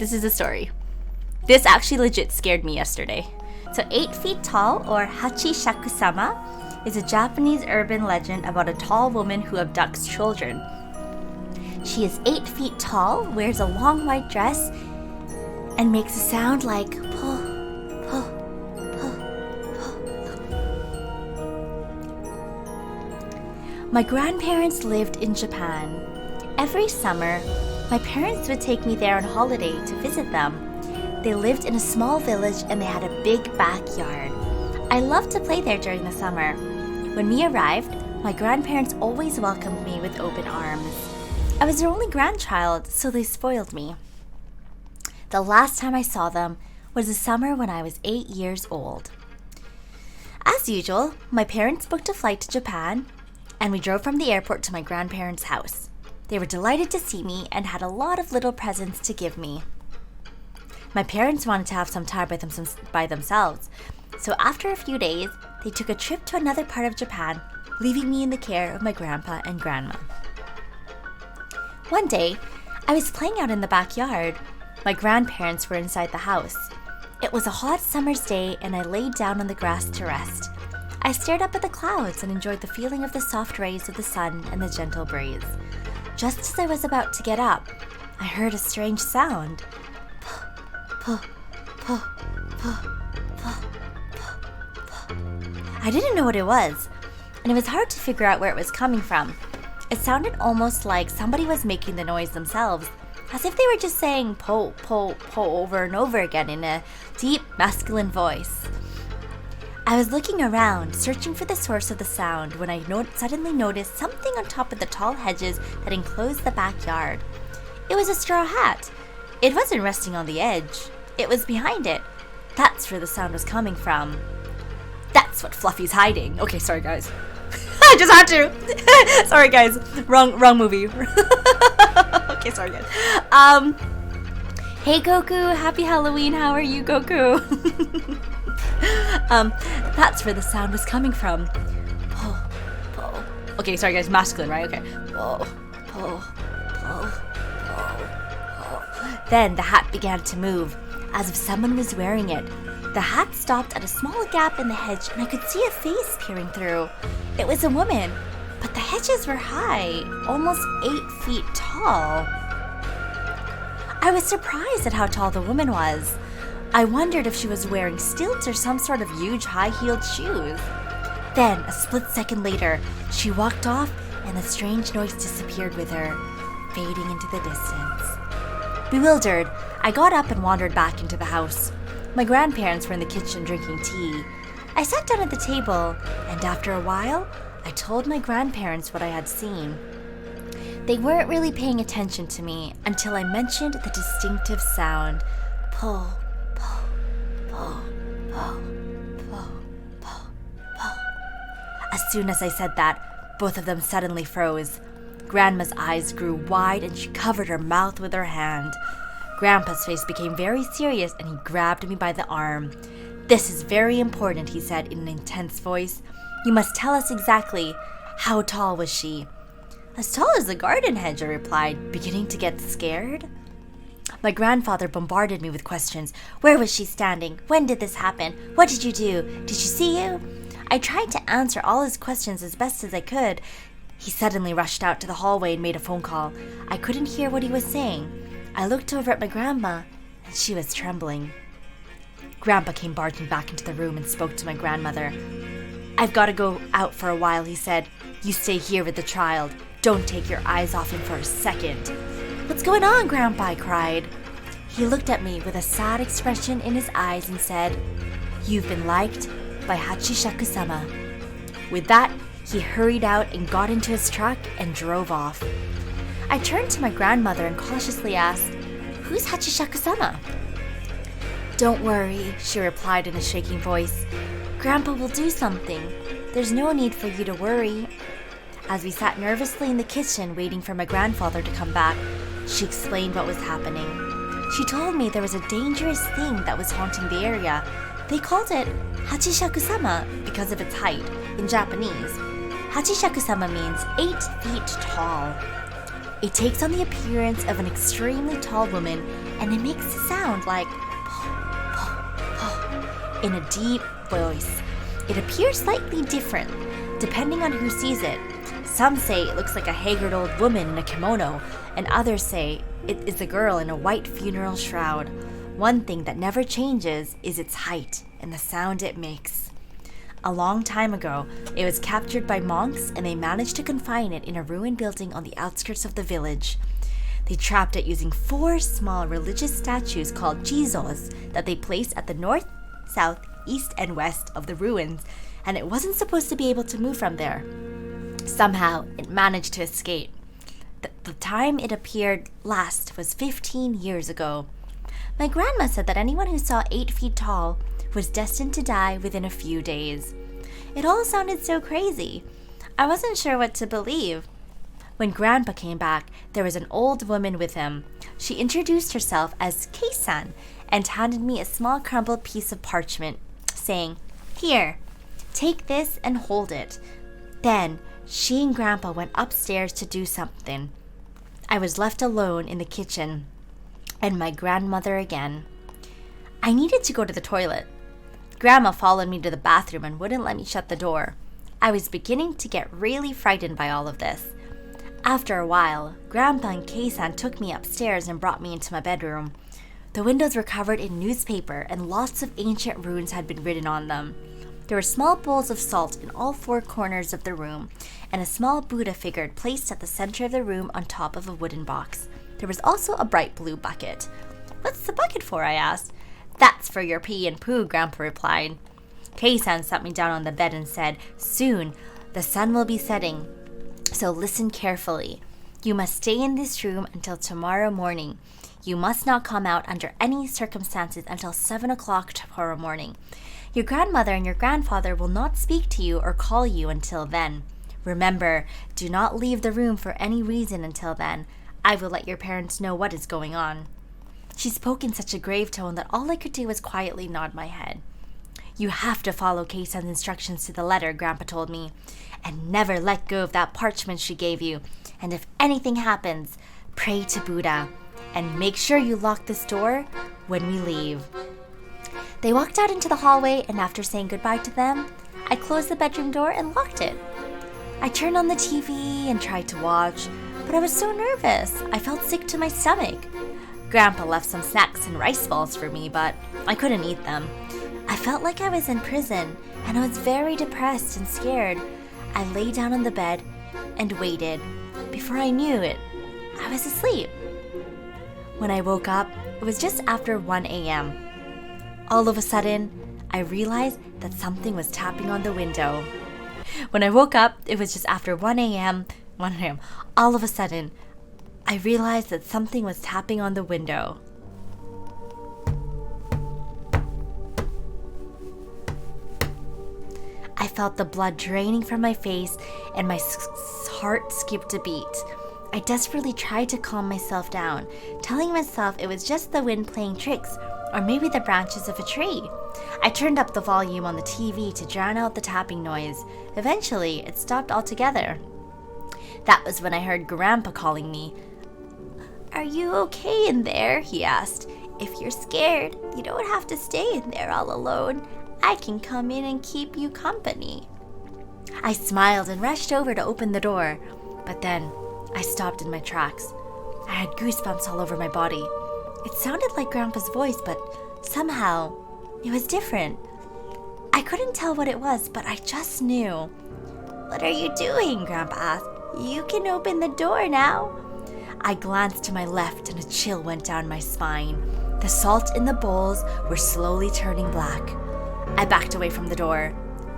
this is a story. This actually legit scared me yesterday. So 8 feet tall, or Hachishakusama, is a Japanese urban legend about a tall woman who abducts children. She is 8 feet tall, wears a long white dress, and makes a sound like po, po, po, po. My grandparents lived in Japan. Every summer, my parents would take me there on holiday to visit them. They lived in a small village and they had a big backyard. I loved to play there during the summer. When we arrived, my grandparents always welcomed me with open arms. I was their only grandchild, so they spoiled me. The last time I saw them was the summer when I was 8 years old. As usual, my parents booked a flight to Japan, and we drove from the airport to my grandparents' house. They were delighted to see me and had a lot of little presents to give me. My parents wanted to have some time by themselves, so after a few days, they took a trip to another part of Japan, leaving me in the care of my grandpa and grandma. One day, I was playing out in the backyard. My grandparents were inside the house. It was a hot summer's day and I laid down on the grass to rest. I stared up at the clouds and enjoyed the feeling of the soft rays of the sun and the gentle breeze. Just as I was about to get up, I heard a strange sound. Puh, puh, puh, puh, puh, puh. I didn't know what it was, and it was hard to figure out where it was coming from. It sounded almost like somebody was making the noise themselves, as if they were just saying po, po, po over and over again in a deep masculine voice. I was looking around, searching for the source of the sound, when I suddenly noticed something on top of the tall hedges that enclosed the backyard. It was a straw hat. It wasn't resting on the edge. It was behind it. That's where the sound was coming from. That's what Fluffy's hiding. Okay, sorry guys. I just had to. Sorry guys. Wrong movie. Okay, sorry guys. Hey Goku, happy Halloween. How are you, Goku? That's where the sound was coming from. Po, po. Okay, sorry guys, masculine, right? Okay. Po, po, po, po, po. Then the hat began to move, as if someone was wearing it. The hat stopped at a small gap in the hedge and I could see a face peering through. It was a woman, but the hedges were high, almost 8 feet tall. I was surprised at how tall the woman was. I wondered if she was wearing stilts or some sort of huge high-heeled shoes. Then, a split second later, she walked off and the strange noise disappeared with her, fading into the distance. Bewildered, I got up and wandered back into the house. My grandparents were in the kitchen drinking tea. I sat down at the table, and after a while, I told my grandparents what I had seen. They weren't really paying attention to me until I mentioned the distinctive sound, po, po, po, po, po, po, po. As soon as I said that, both of them suddenly froze. Grandma's eyes grew wide and she covered her mouth with her hand. Grandpa's face became very serious and he grabbed me by the arm. "This is very important," he said in an intense voice. "You must tell us exactly. How tall was she?" "As tall as the garden hedge," I replied, beginning to get scared. My grandfather bombarded me with questions. Where was she standing? When did this happen? What did you do? Did she see you? I tried to answer all his questions as best as I could. He suddenly rushed out to the hallway and made a phone call. I couldn't hear what he was saying. I looked over at my grandma, and she was trembling. Grandpa came barging back into the room and spoke to my grandmother. "I've got to go out for a while," he said. "You stay here with the child. Don't take your eyes off him for a second." "What's going on, Grandpa?" I cried. He looked at me with a sad expression in his eyes and said, "You've been liked by Hachishakusama." With that, he hurried out and got into his truck and drove off. I turned to my grandmother and cautiously asked, "Who's Hachishakusama?" "Don't worry," she replied in a shaking voice. "Grandpa will do something. There's no need for you to worry." As we sat nervously in the kitchen waiting for my grandfather to come back, she explained what was happening. She told me there was a dangerous thing that was haunting the area. They called it Hachishakusama because of its height. In Japanese, Hachishakusama means 8 feet tall. It takes on the appearance of an extremely tall woman, and it makes a sound like po, po, po, in a deep voice. It appears slightly different, depending on who sees it. Some say it looks like a haggard old woman in a kimono, and others say it is a girl in a white funeral shroud. One thing that never changes is its height and the sound it makes. A long time ago, it was captured by monks, and they managed to confine it in a ruined building on the outskirts of the village. They trapped it using 4 small religious statues called jizos that they placed at the north, south, east, and west of the ruins, and it wasn't supposed to be able to move from there. Somehow, it managed to escape. The time it appeared last was 15 years ago. My grandma said that anyone who saw 8 feet tall was destined to die within a few days. It all sounded so crazy. I wasn't sure what to believe. When Grandpa came back, there was an old woman with him. She introduced herself as Kei-san and handed me a small crumpled piece of parchment, saying, "Here, take this and hold it." Then, she and Grandpa went upstairs to do something. I was left alone in the kitchen, and my grandmother again. I needed to go to the toilet. Grandma followed me to the bathroom and wouldn't let me shut the door. I was beginning to get really frightened by all of this. After a while, Grandpa and Kei-san took me upstairs and brought me into my bedroom. The windows were covered in newspaper, and lots of ancient runes had been written on them. There were small bowls of salt in all 4 corners of the room, and a small Buddha figure placed at the center of the room on top of a wooden box. There was also a bright blue bucket. "What's the bucket for?" I asked. "That's for your pee and poo," Grandpa replied. Kei-san sat me down on the bed and said, "Soon, the sun will be setting, so listen carefully. You must stay in this room until tomorrow morning. You must not come out under any circumstances until 7 o'clock tomorrow morning. Your grandmother and your grandfather will not speak to you or call you until then. Remember, do not leave the room for any reason until then. I will let your parents know what is going on." She spoke in such a grave tone that all I could do was quietly nod my head. "You have to follow Kei-san's instructions to the letter," Grandpa told me, "and never let go of that parchment she gave you. And if anything happens, pray to Buddha, and make sure you lock this door when we leave." They walked out into the hallway, and after saying goodbye to them, I closed the bedroom door and locked it. I turned on the TV and tried to watch, but I was so nervous. I felt sick to my stomach. Grandpa left some snacks and rice balls for me, but I couldn't eat them. I felt like I was in prison, and I was very depressed and scared. I lay down on the bed and waited. Before I knew it, I was asleep. When I woke up, it was just after 1 a.m. All of a sudden, I realized that something was tapping on the window. When I woke up, it was just after 1 a.m. All of a sudden, I realized that something was tapping on the window. I felt the blood draining from my face, and my heart skipped a beat. I desperately tried to calm myself down, telling myself it was just the wind playing tricks, or maybe the branches of a tree. I turned up the volume on the TV to drown out the tapping noise. Eventually, it stopped altogether. That was when I heard Grandpa calling me. "Are you okay in there?" he asked. "If you're scared, you don't have to stay in there all alone. I can come in and keep you company." I smiled and rushed over to open the door, but then I stopped in my tracks. I had goosebumps all over my body. It sounded like Grandpa's voice, but somehow it was different. I couldn't tell what it was, but I just knew. "What are you doing?" Grandpa asked. "You can open the door now." I glanced to my left and a chill went down my spine. The salt in the bowls were slowly turning black. I backed away from the door.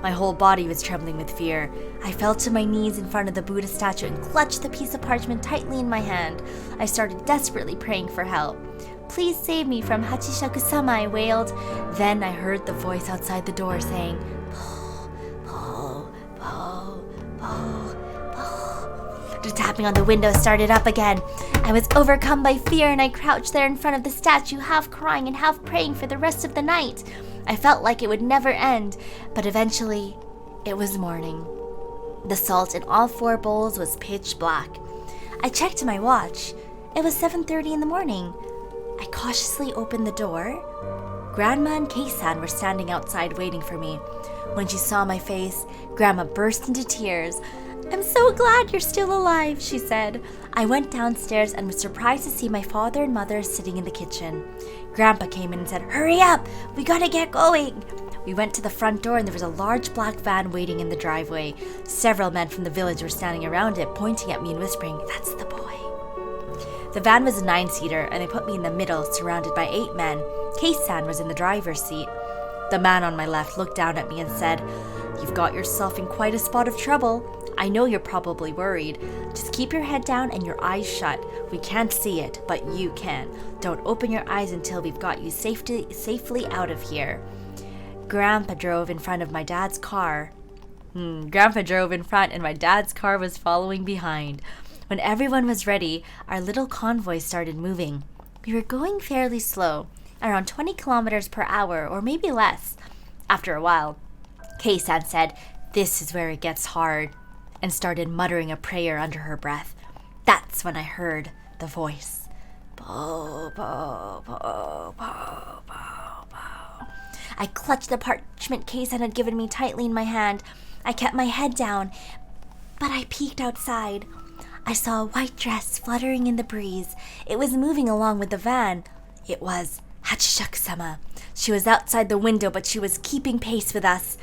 My whole body was trembling with fear. I fell to my knees in front of the Buddha statue and clutched the piece of parchment tightly in my hand. I started desperately praying for help. "Please save me from Hachishakusama," I wailed. Then I heard the voice outside the door saying, "Po, po, po, po, po." The tapping on the window started up again. I was overcome by fear, and I crouched there in front of the statue, half crying and half praying for the rest of the night. I felt like it would never end, but eventually, it was morning. The salt in all 4 bowls was pitch black. I checked my watch. It was 7:30 in the morning. I cautiously opened the door. Grandma and Kei-san were standing outside waiting for me. When she saw my face, Grandma burst into tears. "I'm so glad you're still alive," she said. I went downstairs and was surprised to see my father and mother sitting in the kitchen. Grandpa came in and said, "Hurry up! We gotta get going!" We went to the front door and there was a large black van waiting in the driveway. Several men from the village were standing around it, pointing at me and whispering, "That's the boy." The van was a 9-seater and they put me in the middle, surrounded by 8 men. Kei-san was in the driver's seat. The man on my left looked down at me and said, "You've got yourself in quite a spot of trouble. I know you're probably worried. Just keep your head down and your eyes shut. We can't see it, but you can. Don't open your eyes until we've got you safely out of here." Grandpa drove in front of my dad's car. Grandpa drove in front and my dad's car was following behind. When everyone was ready, our little convoy started moving. We were going fairly slow, around 20 kilometers per hour or maybe less. After a while, Kei-san said, "This is where it gets hard," and started muttering a prayer under her breath. That's when I heard the voice. "Po, po, po, po, po, po." I clutched the parchment Kei-san had given me tightly in my hand. I kept my head down, but I peeked outside. I saw a white dress fluttering in the breeze. It was moving along with the van. It was Hachishakusama. She was outside the window, but she was keeping pace with us.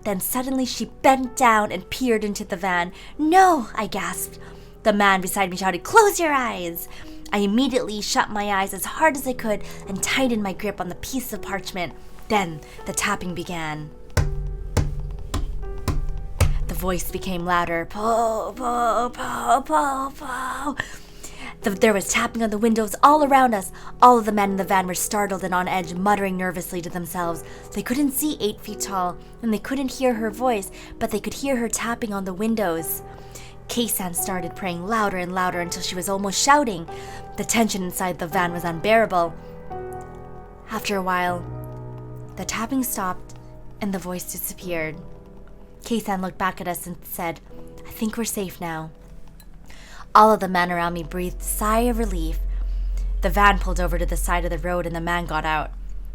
Then suddenly she bent down and peered into the van. "No!" I gasped. The man beside me shouted, "Close your eyes!" I immediately shut my eyes as hard as I could and tightened my grip on the piece of parchment. Then the tapping began. The voice became louder. "Po, po, po, po, po." There was tapping on the windows all around us. All of the men in the van were startled and on edge, muttering nervously to themselves. They couldn't see 8 feet tall, and they couldn't hear her voice, but they could hear her tapping on the windows. Kei-san started praying louder and louder until she was almost shouting. The tension inside the van was unbearable. After a while, the tapping stopped, and the voice disappeared. Kei-san looked back at us and said, "I think we're safe now." All of the men around me breathed a sigh of relief. The van pulled over to the side of the road and the men got out.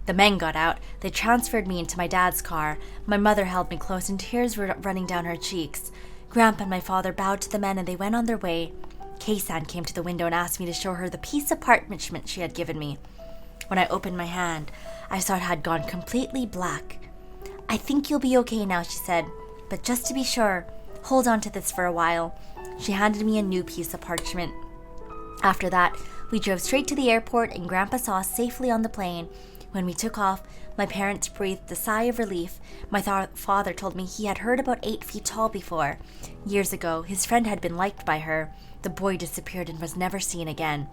They transferred me into my dad's car. My mother held me close and tears were running down her cheeks. Grandpa and my father bowed to the men and they went on their way. Kei-san came to the window and asked me to show her the piece of parchment she had given me. When I opened my hand, I saw it had gone completely black. "I think you'll be okay now," she said. "But just to be sure, hold on to this for a while." She handed me a new piece of parchment. After that, we drove straight to the airport and Grandpa saw us safely on the plane. When we took off, my parents breathed a sigh of relief. My father told me he had heard about 8 feet tall before. Years ago, his friend had been liked by her. The boy disappeared and was never seen again.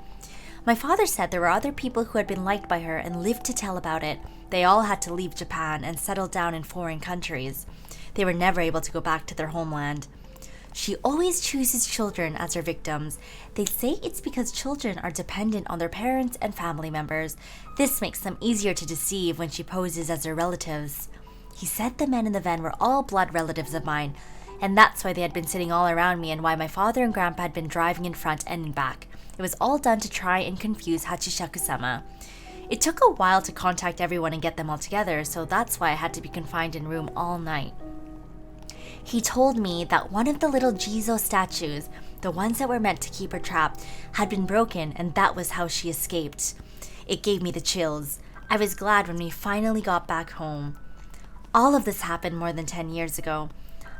My father said there were other people who had been liked by her and lived to tell about it. They all had to leave Japan and settle down in foreign countries. They were never able to go back to their homeland. She always chooses children as her victims. They say it's because children are dependent on their parents and family members. This makes them easier to deceive when she poses as their relatives. He said the men in the van were all blood relatives of mine, and that's why they had been sitting all around me and why my father and Grandpa had been driving in front and in back. It was all done to try and confuse Hachishakusama. It took a while to contact everyone and get them all together, so that's why I had to be confined in a room all night. He told me that one of the little Jizo statues, the ones that were meant to keep her trapped, had been broken and that was how she escaped. It gave me the chills. I was glad when we finally got back home. All of this happened more than 10 years ago.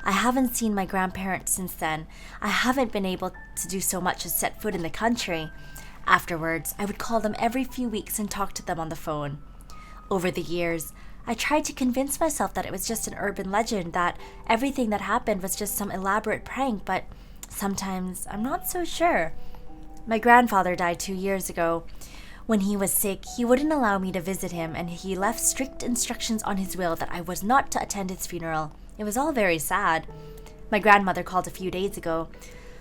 I haven't seen my grandparents since then. I haven't been able to do so much as set foot in the country. Afterwards, I would call them every few weeks and talk to them on the phone. Over the years, I tried to convince myself that it was just an urban legend, that everything that happened was just some elaborate prank, but sometimes I'm not so sure. My grandfather died 2 years ago. When he was sick, he wouldn't allow me to visit him, and he left strict instructions on his will that I was not to attend his funeral. It was all very sad. My grandmother called a few days ago.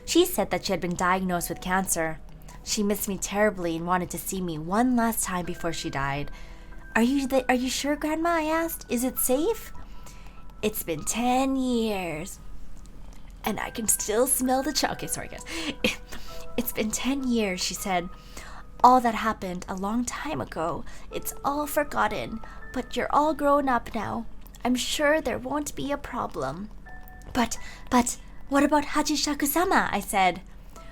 She said that she had been diagnosed with cancer. She missed me terribly and wanted to see me one last time before she died. Are you sure, Grandma? I asked. Is it safe? It's been 10 years. And I can still smell the chocolate. Sorry, guys. It's been 10 years, she said. All that happened a long time ago. It's all forgotten, but you're all grown up now. I'm sure there won't be a problem. But, what about Hachishakusama? I said.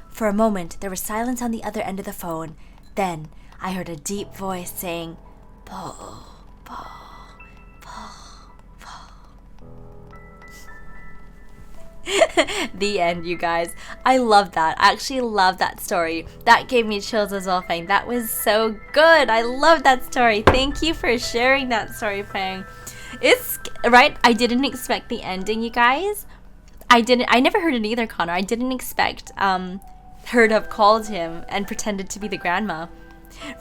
For a moment, there was silence on the other end of the phone. Then, I heard a deep voice saying, Po, po, po, po. The end, you guys. I love that. I actually love that story. That gave me chills as well, Fang. That was so good. I love that story. Thank you for sharing that story, Fang. It's right. I didn't expect the ending, you guys. I never heard it either, Connor. I didn't expect her to have called him and pretended to be the grandma.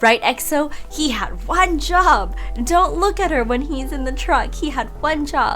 Right, EXO? He had one job. Don't look at her when he's in the truck. He had one job.